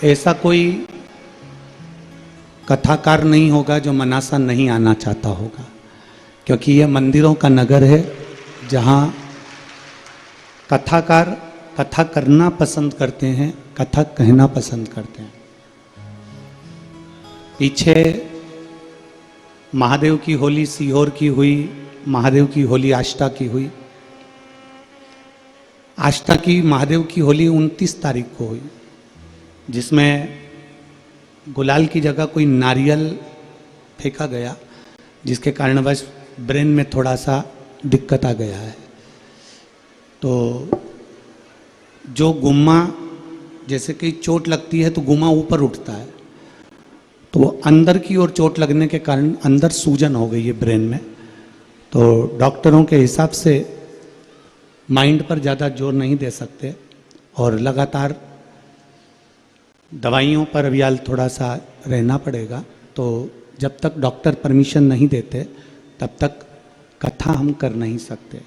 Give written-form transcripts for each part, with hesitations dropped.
ऐसा कोई कथाकार नहीं होगा जो मनासा नहीं आना चाहता होगा, क्योंकि यह मंदिरों का नगर है जहाँ कथाकार कथा करना पसंद करते हैं, कथा कहना पसंद करते हैं। पीछे महादेव की होली सीहोर की हुई, महादेव की होली आष्टा की हुई। आष्टा की महादेव की होली 29 तारीख को हुई, जिसमें गुलाल की जगह कोई नारियल फेंका गया, जिसके कारणवश ब्रेन में थोड़ा सा दिक्कत आ गया है। तो जो गुम्मा, जैसे कि चोट लगती है तो गुम्मा ऊपर उठता है, तो वो अंदर की ओर चोट लगने के कारण अंदर सूजन हो गई है ब्रेन में। तो डॉक्टरों के हिसाब से माइंड पर ज़्यादा जोर नहीं दे सकते और लगातार दवाइयों पर अभी हाल थोड़ा सा रहना पड़ेगा। तो जब तक डॉक्टर परमिशन नहीं देते तब तक कथा हम कर नहीं सकते।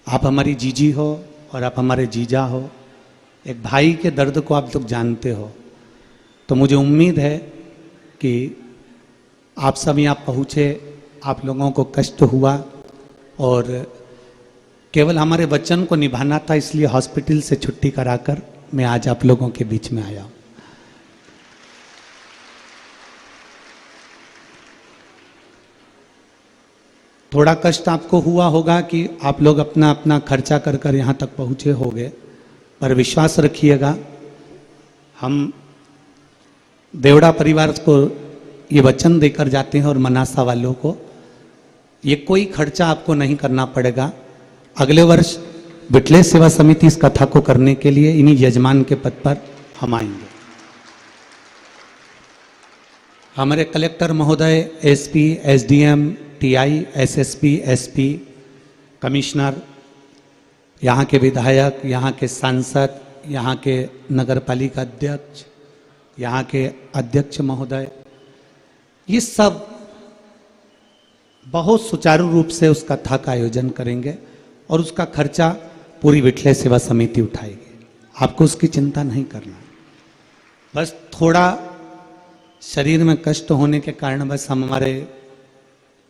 आप हमारी जीजी हो और आप हमारे जीजा हो, एक भाई के दर्द को आप लोग जानते हो। तो मुझे उम्मीद है कि आप सब यहाँ पहुँचे, आप लोगों को कष्ट हुआ और केवल हमारे वचन को निभाना था, इसलिए हॉस्पिटल से छुट्टी कराकर मैं आज आप लोगों के बीच में आया हूँ। थोड़ा कष्ट आपको हुआ होगा कि आप लोग अपना अपना खर्चा कर कर यहाँ तक पहुँचे होंगे, पर विश्वास रखिएगा, हम देवड़ा परिवार को ये वचन देकर जाते हैं और मनासा वालों को ये कोई खर्चा आपको नहीं करना पड़ेगा। अगले वर्ष विठलेश सेवा समिति इस कथा को करने के लिए इन्हीं यजमान के पद पर हम आएंगे। हमारे कलेक्टर महोदय, SP, SDM, TI, SSP, SP, commissioner, यहाँ के विधायक, यहाँ के सांसद, यहाँ के नगरपालिका अध्यक्ष, यहाँ के अध्यक्ष महोदय, ये सब बहुत सुचारू रूप से उस कथा का आयोजन करेंगे और उसका खर्चा पूरी विठलेश सेवा समिति उठाएगी। आपको उसकी चिंता नहीं करना। बस थोड़ा शरीर में कष्ट होने के कारण बस हम हमारे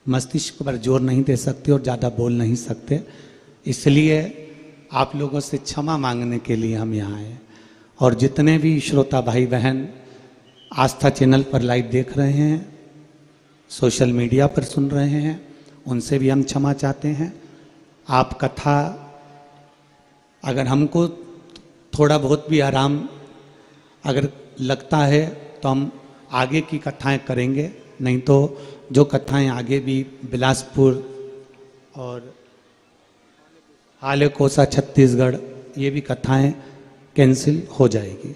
मस्तिष्क पर जोर नहीं दे सकते और ज़्यादा बोल नहीं सकते, इसलिए आप लोगों से क्षमा मांगने के लिए हम यहाँ आए। और जितने भी श्रोता भाई बहन आस्था चैनल पर लाइव देख रहे हैं, सोशल मीडिया पर सुन रहे हैं, उनसे भी हम क्षमा चाहते हैं। आप कथा, अगर हमको थोड़ा बहुत भी आराम अगर लगता है तो हम आगे की कथाएं करेंगे, नहीं तो जो कथाएं आगे भी बिलासपुर और हालेकोसा छत्तीसगढ़, ये भी कथाएं कैंसिल हो जाएगी।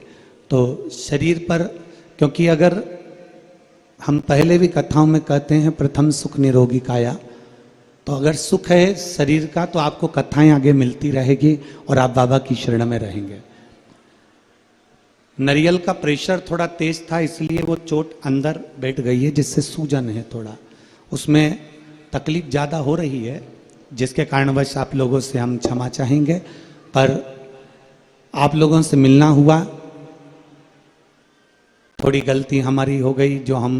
तो शरीर पर, क्योंकि अगर हम पहले भी कथाओं में कहते हैं प्रथम सुख निरोगी काया, तो अगर सुख है शरीर का तो आपको कथाएं आगे मिलती रहेगी और आप बाबा की शरण में रहेंगे। नारियल का प्रेशर थोड़ा तेज था, इसलिए वो चोट अंदर बैठ गई है, जिससे सूजन है, थोड़ा उसमें तकलीफ ज़्यादा हो रही है, जिसके कारणवश आप लोगों से हम क्षमा चाहेंगे। पर आप लोगों से मिलना हुआ, थोड़ी गलती हमारी हो गई जो हम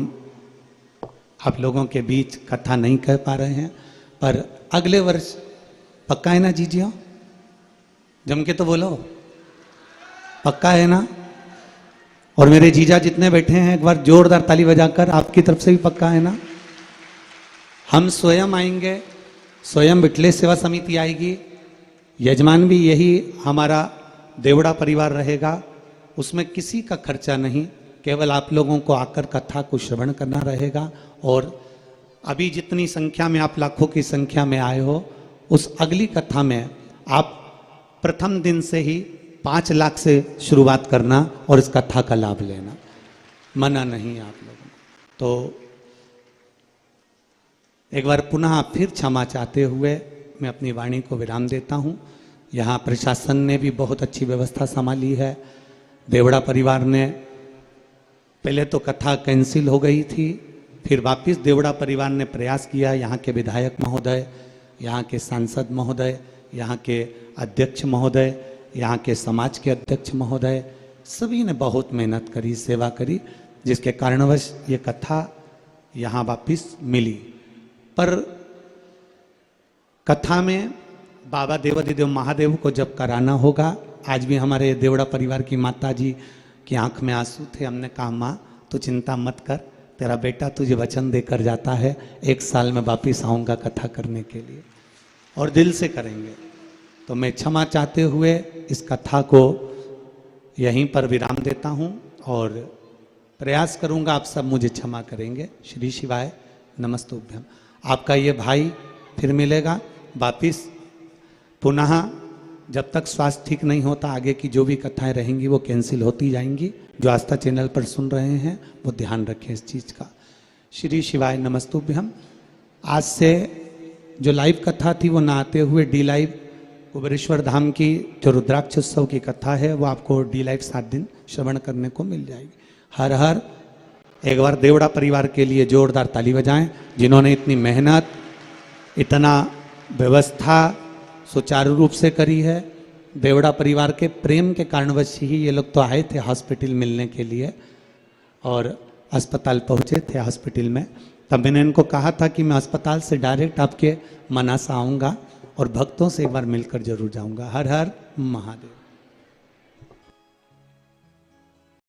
आप लोगों के बीच कथा नहीं कह पा रहे हैं। पर अगले वर्ष पक्का है ना जीजियो? जम के तो बोलो, पक्का है ना? और मेरे जीजा जितने बैठे हैं, एक बार जोरदार ताली बजाकर, आपकी तरफ से भी पक्का है ना? हम स्वयं आएंगे, स्वयं विठलेश सेवा समिति आएगी, यजमान भी यही हमारा देवड़ा परिवार रहेगा, उसमें किसी का खर्चा नहीं, केवल आप लोगों को आकर कथा को श्रवण करना रहेगा। और अभी जितनी संख्या में आप लाखों की संख्या में आए हो, उस अगली कथा में आप प्रथम दिन से ही 5 लाख से शुरुआत करना और इस कथा का लाभ लेना, मना नहीं आप लोगों को। तो एक बार पुनः फिर क्षमा चाहते हुए मैं अपनी वाणी को विराम देता हूँ। यहाँ प्रशासन ने भी बहुत अच्छी व्यवस्था संभाली है। देवड़ा परिवार ने, पहले तो कथा कैंसिल हो गई थी, फिर वापस देवड़ा परिवार ने प्रयास किया। यहाँ के विधायक महोदय, यहाँ के सांसद महोदय, यहाँ के अध्यक्ष महोदय, यहाँ के समाज के अध्यक्ष महोदय, सभी ने बहुत मेहनत करी, सेवा करी, जिसके कारणवश ये कथा यहाँ वापिस मिली। पर कथा में बाबा देवाधिदेव महादेव को जब कराना होगा, आज भी हमारे देवड़ा परिवार की माता जी की आंख में आंसू थे। हमने कहा माँ तू चिंता मत कर, तेरा बेटा तुझे वचन देकर जाता है, 1 साल में वापिस आऊँगा कथा करने के लिए, और दिल से करेंगे। तो मैं क्षमा चाहते हुए इस कथा को यहीं पर विराम देता हूँ और प्रयास करूँगा आप सब मुझे क्षमा करेंगे। श्री शिवाय नमस्तुभ्यम। आपका ये भाई फिर मिलेगा वापिस पुनः। जब तक स्वास्थ्य ठीक नहीं होता आगे की जो भी कथाएं रहेंगी वो कैंसिल होती जाएंगी। जो आस्था चैनल पर सुन रहे हैं वो ध्यान रखें इस चीज़ का। श्री शिवाय नमस्तुभ्यम। आज से जो लाइव कथा थी वो ना आते हुए डी लाइव कुबेरेश्वर धाम की जो रुद्राक्ष उत्सव की कथा है वो आपको डी लाइव 7 दिन श्रवण करने को मिल जाएगी। हर हर। एक बार देवड़ा परिवार के लिए जोरदार ताली बजाएं, जिन्होंने इतनी मेहनत, इतना व्यवस्था सुचारू रूप से करी है। देवड़ा परिवार के प्रेम के कारणवश ही ये लोग तो आए थे हॉस्पिटल मिलने के लिए और अस्पताल पहुँचे थे। हॉस्पिटल में तब मैंने इनको कहा था कि मैं अस्पताल से डायरेक्ट आपके मनासा आऊँगा और भक्तों से एक बार मिलकर जरूर जाऊँगा। हर हर महादेव।